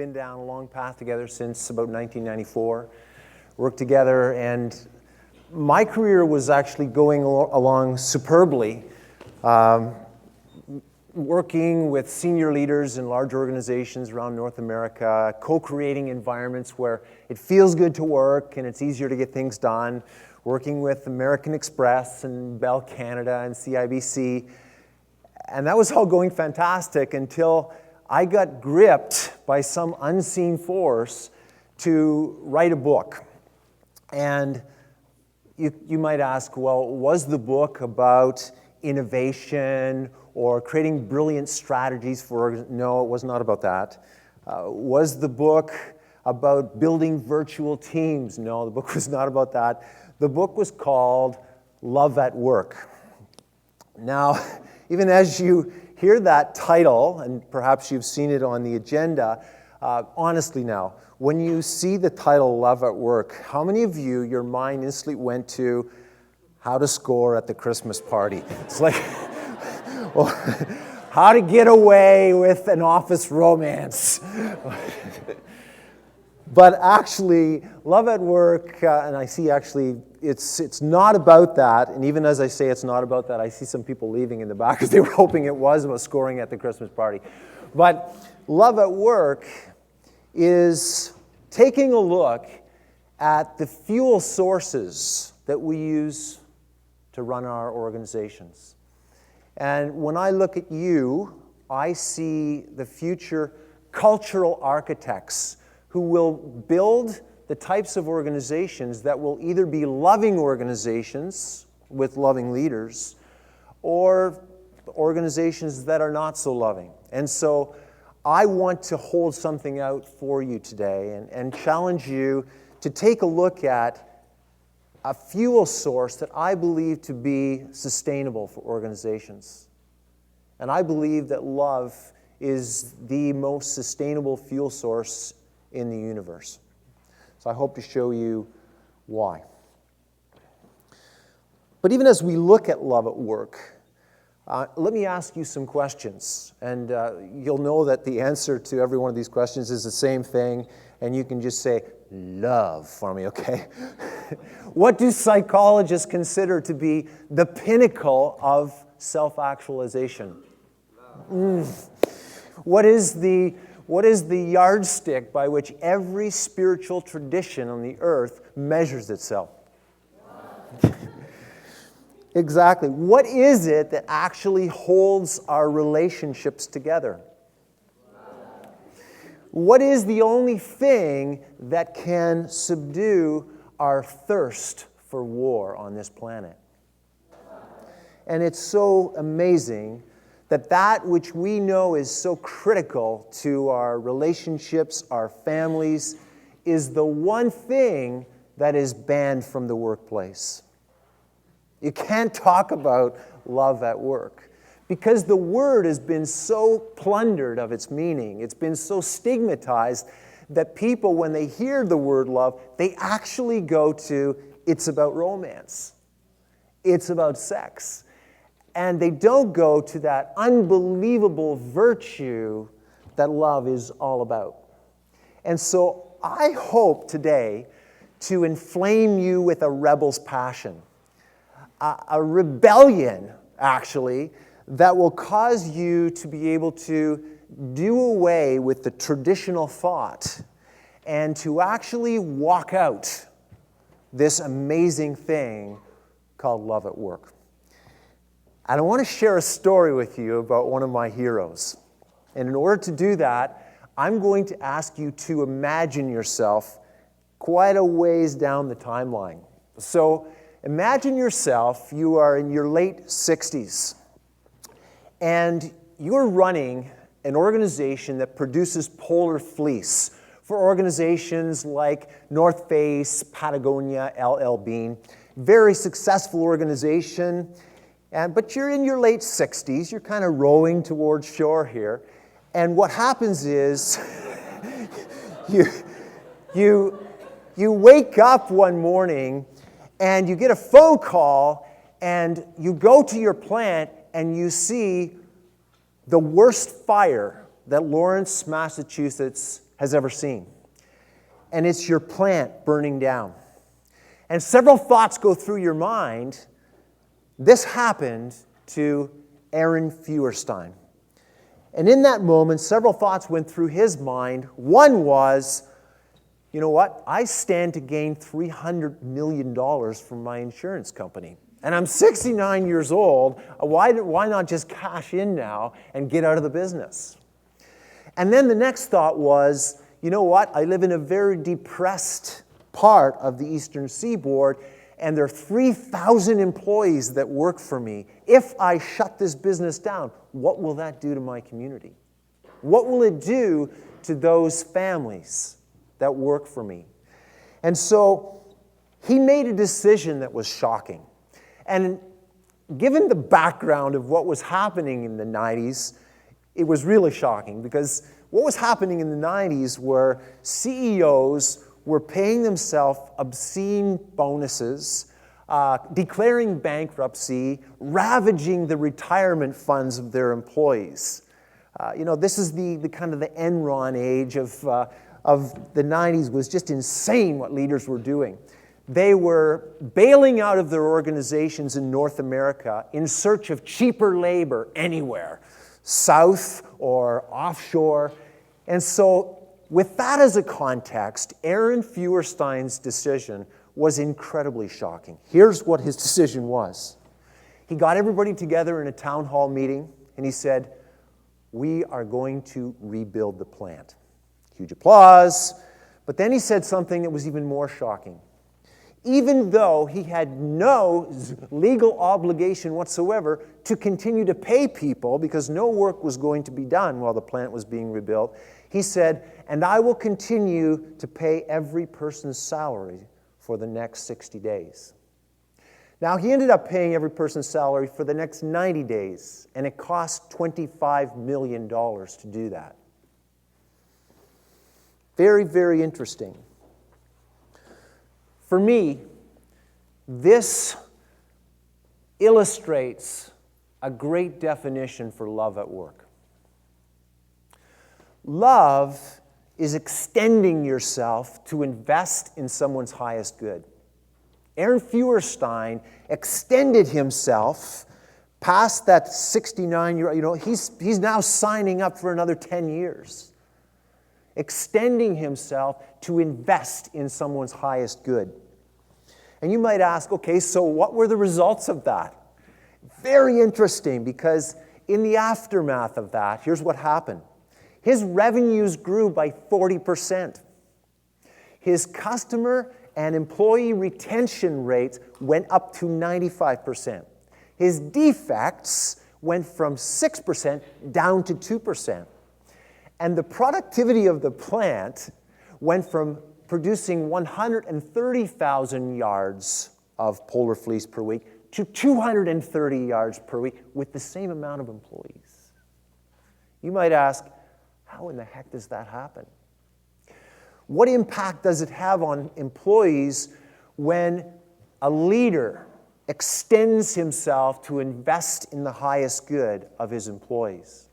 been down a long path together since about 1994. Worked together, and my career was actually going along superbly, working with senior leaders in large organizations around North America, co-creating environments where it feels good to work and it's easier to get things done, working with American Express and Bell Canada and CIBC. And that was all going fantastic until I got gripped by some unseen force to write a book. And you might ask, well, was the book about innovation or creating brilliant strategies for... No, it was not about that. Was the book about building virtual teams? No, the book was not about that. The book was called Love at Work. Now, even as you hear that title, and perhaps you've seen it on the agenda, honestly now, when you see the title Love at Work, how many of you, your mind instantly went to how to score at the Christmas party? It's like, well, how to get away with an office romance. But actually, Love at Work, and I see actually it's not about that, and even as I say it's not about that, I see some people leaving in the back because they were hoping it was about scoring at the Christmas party. But Love at Work is taking a look at the fuel sources that we use to run our organizations. And when I look at you, I see the future cultural architects who will build the types of organizations that will either be loving organizations with loving leaders or organizations that are not so loving. And so I want to hold something out for you today and challenge you to take a look at a fuel source that I believe to be sustainable for organizations. And I believe that love is the most sustainable fuel source in the universe. So I hope to show you why. But even as we look at love at work, let me ask you some questions. And you'll know that the answer to every one of these questions is the same thing, and you can just say, love for me, okay? What do psychologists consider to be the pinnacle of self-actualization? What is the yardstick by which every spiritual tradition on the earth measures itself? Exactly. What is it that actually holds our relationships together? What is the only thing that can subdue our thirst for war on this planet? And it's so amazing that which we know is so critical to our relationships, our families, is the one thing that is banned from the workplace. You can't talk about love at work because the word has been so plundered of its meaning. It's been so stigmatized that people, when they hear the word love, they actually go to, it's about romance. It's about sex. And they don't go to that unbelievable virtue that love is all about. And so I hope today to inflame you with a rebel's passion, a rebellion, actually, that will cause you to be able to do away with the traditional thought and to actually walk out this amazing thing called love at work. And I want to share a story with you about one of my heroes. And in order to do that, I'm going to ask you to imagine yourself quite a ways down the timeline. So imagine yourself, you are in your late 60s, and you're running an organization that produces polar fleece for organizations like North Face, Patagonia, LL Bean. Very successful organization. But you're in your late 60s, you're kind of rowing towards shore here, and what happens is you wake up one morning and you get a phone call and you go to your plant and you see the worst fire that Lawrence, Massachusetts has ever seen. And it's your plant burning down. And several thoughts go through your mind. This happened to Aaron Feuerstein. And in that moment, several thoughts went through his mind. One was, you know what? I stand to gain $300 million from my insurance company. And I'm 69 years old. Why not just cash in now and get out of the business? And then the next thought was, you know what? I live in a very depressed part of the Eastern Seaboard, and there are 3,000 employees that work for me. If I shut this business down, what will that do to my community? What will it do to those families that work for me? And so he made a decision that was shocking. And given the background of what was happening in the 90s, it was really shocking, because what was happening in the 90s were CEOs were paying themselves obscene bonuses, declaring bankruptcy, ravaging the retirement funds of their employees. This is the kind of the Enron age of the 90s. Was just insane what leaders were doing. They were bailing out of their organizations in North America in search of cheaper labor anywhere, south or offshore. And so with that as a context, Aaron Feuerstein's decision was incredibly shocking. Here's what his decision was. He got everybody together in a town hall meeting, and he said, we are going to rebuild the plant. Huge applause. But then he said something that was even more shocking. Even though he had no legal obligation whatsoever to continue to pay people, because no work was going to be done while the plant was being rebuilt, he said, and I will continue to pay every person's salary for the next 60 days. Now, he ended up paying every person's salary for the next 90 days, and it cost $25 million to do that. Very, very interesting. For me, this illustrates a great definition for love at work. Love is extending yourself to invest in someone's highest good. Aaron Feuerstein extended himself past that 69-year-old. He's now signing up for another 10 years. Extending himself to invest in someone's highest good. And you might ask, okay, so what were the results of that? Very interesting, because in the aftermath of that, here's what happened. His revenues grew by 40%. His customer and employee retention rates went up to 95%. His defects went from 6% down to 2%. And the productivity of the plant went from producing 130,000 yards of polar fleece per week to 230 yards per week with the same amount of employees. You might ask, how in the heck does that happen? What impact does it have on employees when a leader extends himself to invest in the highest good of his employees?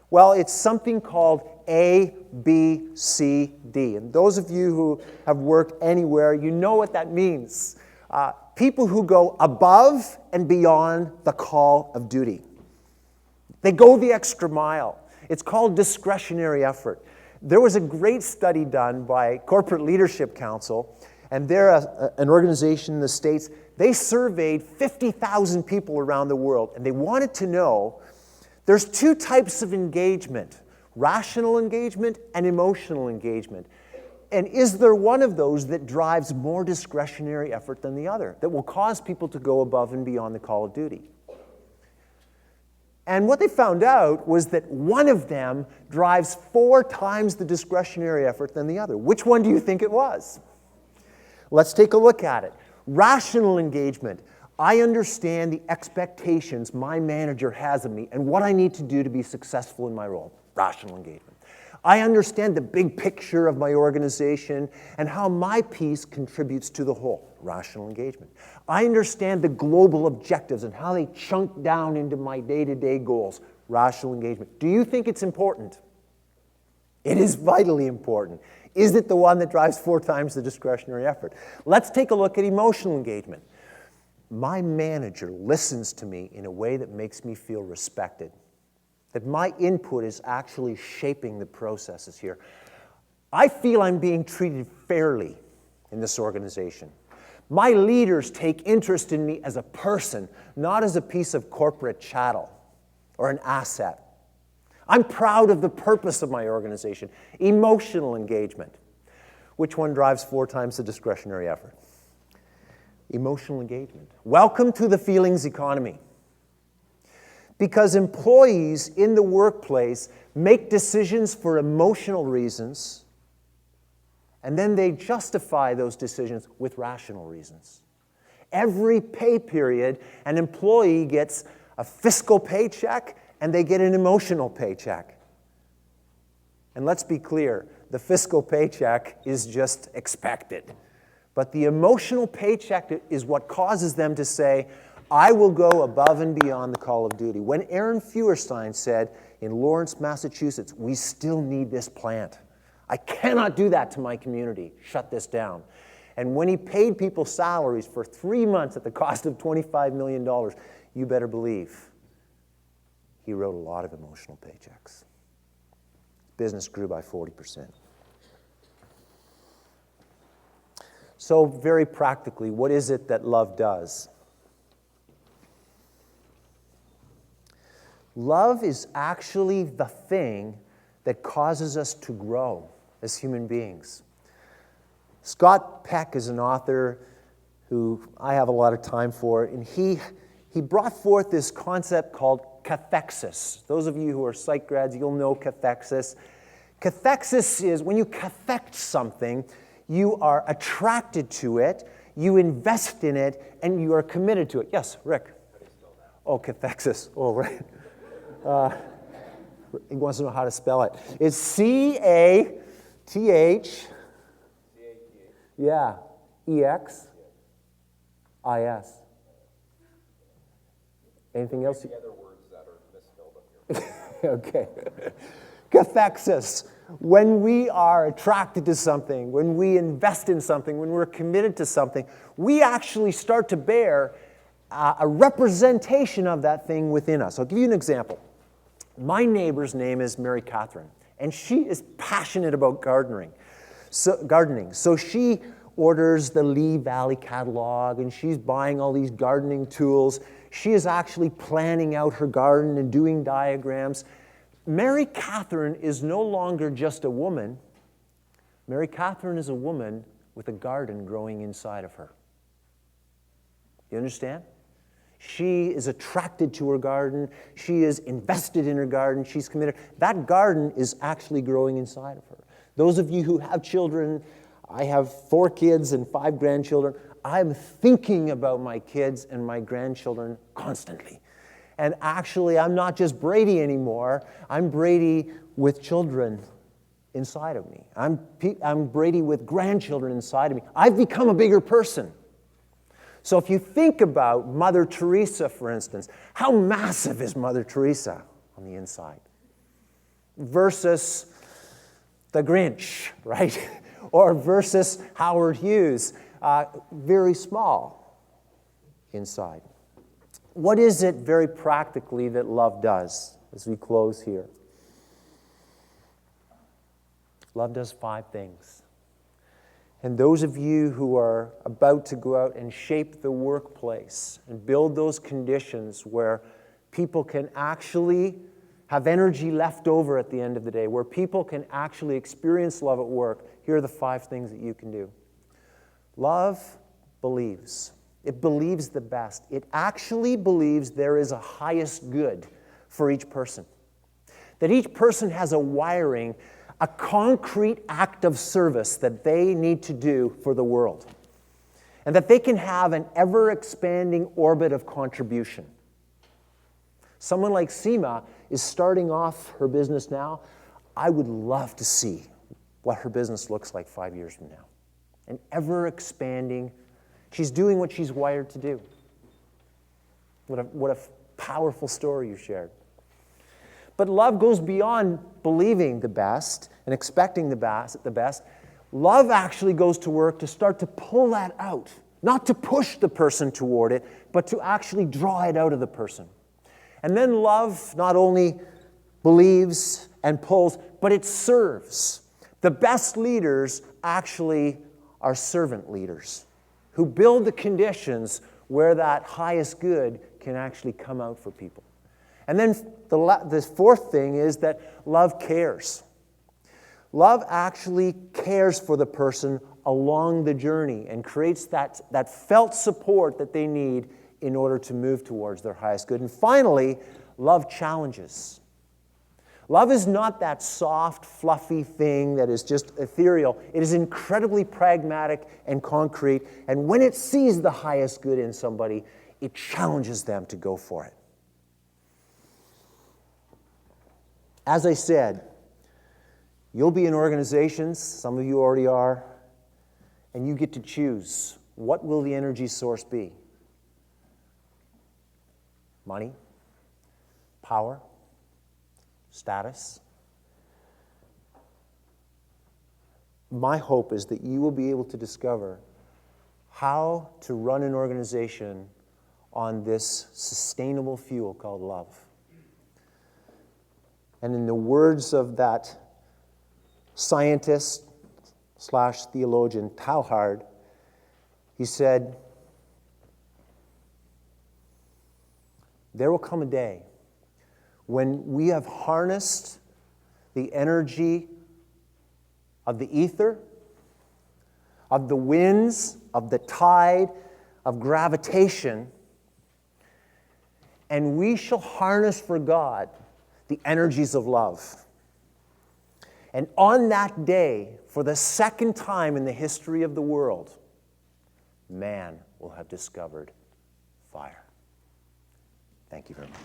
Well, it's something called A, B, C, D. And those of you who have worked anywhere, you know what that means. People who go above and beyond the call of duty. They go the extra mile. It's called discretionary effort. There was a great study done by Corporate Leadership Council, and they're an organization in the States. They surveyed 50,000 people around the world, and they wanted to know, there's two types of engagement, rational engagement and emotional engagement. And is there one of those that drives more discretionary effort than the other, that will cause people to go above and beyond the call of duty? And what they found out was that one of them drives 4 times the discretionary effort than the other. Which one do you think it was? Let's take a look at it. Rational engagement. I understand the expectations my manager has of me and what I need to do to be successful in my role. Rational engagement. I understand the big picture of my organization and how my piece contributes to the whole. Rational engagement. I understand the global objectives and how they chunk down into my day-to-day goals. Rational engagement. Do you think it's important? It is vitally important. Is it the one that drives 4 times the discretionary effort? Let's take a look at emotional engagement. My manager listens to me in a way that makes me feel respected, that my input is actually shaping the processes here. I feel I'm being treated fairly in this organization. My leaders take interest in me as a person, not as a piece of corporate chattel or an asset. I'm proud of the purpose of my organization. Emotional engagement. Which one drives 4 times the discretionary effort? Emotional engagement. Welcome to the feelings economy. Because employees in the workplace make decisions for emotional reasons, and then they justify those decisions with rational reasons. Every pay period, an employee gets a fiscal paycheck and they get an emotional paycheck. And let's be clear, the fiscal paycheck is just expected. But the emotional paycheck is what causes them to say, I will go above and beyond the call of duty. When Aaron Feuerstein said in Lawrence, Massachusetts, we still need this plant. I cannot do that to my community. Shut this down. And when he paid people salaries for 3 months at the cost of $25 million, you better believe he wrote a lot of emotional paychecks. Business grew by 40%. So very practically, what is it that love does? Love is actually the thing that causes us to grow as human beings. Scott Peck is an author who I have a lot of time for, and he brought forth this concept called Cathexis. Those of you who are psych grads, you'll know Cathexis. Cathexis is when you cathect something, you are attracted to it, you invest in it, and you are committed to it. Yes, Rick? Oh, Cathexis. Oh, right. He wants to know how to spell it. It's C-A-T-H. Yeah. E-X-I-S. Anything else? The other words that are misspelled up here. Okay. Cathexis. When we are attracted to something, when we invest in something, when we're committed to something, we actually start to bear a representation of that thing within us. I'll give you an example. My neighbor's name is Mary Catherine, and she is passionate about gardening. So she orders the Lee Valley catalog, and she's buying all these gardening tools. She is actually planning out her garden and doing diagrams. Mary Catherine is no longer just a woman. Mary Catherine is a woman with a garden growing inside of her. You understand? She is attracted to her garden. She is invested in her garden. She's committed. That garden is actually growing inside of her. Those of you who have children, I have 4 kids and 5 grandchildren. I'm thinking about my kids and my grandchildren constantly. And actually, I'm not just Brady anymore. I'm Brady with children inside of me. I'm Brady with grandchildren inside of me. I've become a bigger person. So if you think about Mother Teresa, for instance, how massive is Mother Teresa on the inside versus the Grinch, right? Or versus Howard Hughes, very small inside. What is it very practically that love does as we close here? Love does 5 things. And those of you who are about to go out and shape the workplace and build those conditions where people can actually have energy left over at the end of the day, where people can actually experience love at work, here are the 5 things that you can do. Love believes. It believes the best. It actually believes there is a highest good for each person. That each person has a wiring, a concrete act of service that they need to do for the world. And that they can have an ever-expanding orbit of contribution. Someone like Seema is starting off her business now. I would love to see what her business looks like 5 years from now. An ever-expanding. She's doing what she's wired to do. What a powerful story you shared. But love goes beyond believing the best and expecting the best. Love actually goes to work to start to pull that out, not to push the person toward it, but to actually draw it out of the person. And then love not only believes and pulls, but it serves. The best leaders actually are servant leaders who build the conditions where that highest good can actually come out for people. And then the fourth thing is that love cares. Love actually cares for the person along the journey and creates that felt support that they need in order to move towards their highest good. And finally, love challenges. Love is not that soft, fluffy thing that is just ethereal. It is incredibly pragmatic and concrete. And when it sees the highest good in somebody, it challenges them to go for it. As I said, you'll be in organizations, some of you already are, and you get to choose. What will the energy source be? Money? Power? Status? My hope is that you will be able to discover how to run an organization on this sustainable fuel called love. And in the words of that scientist/theologian Talhard, he said, there will come a day when we have harnessed the energy of the ether, of the winds, of the tide, of gravitation, and we shall harness for God the energies of love. And on that day, for the second time in the history of the world, man will have discovered fire. Thank you very much.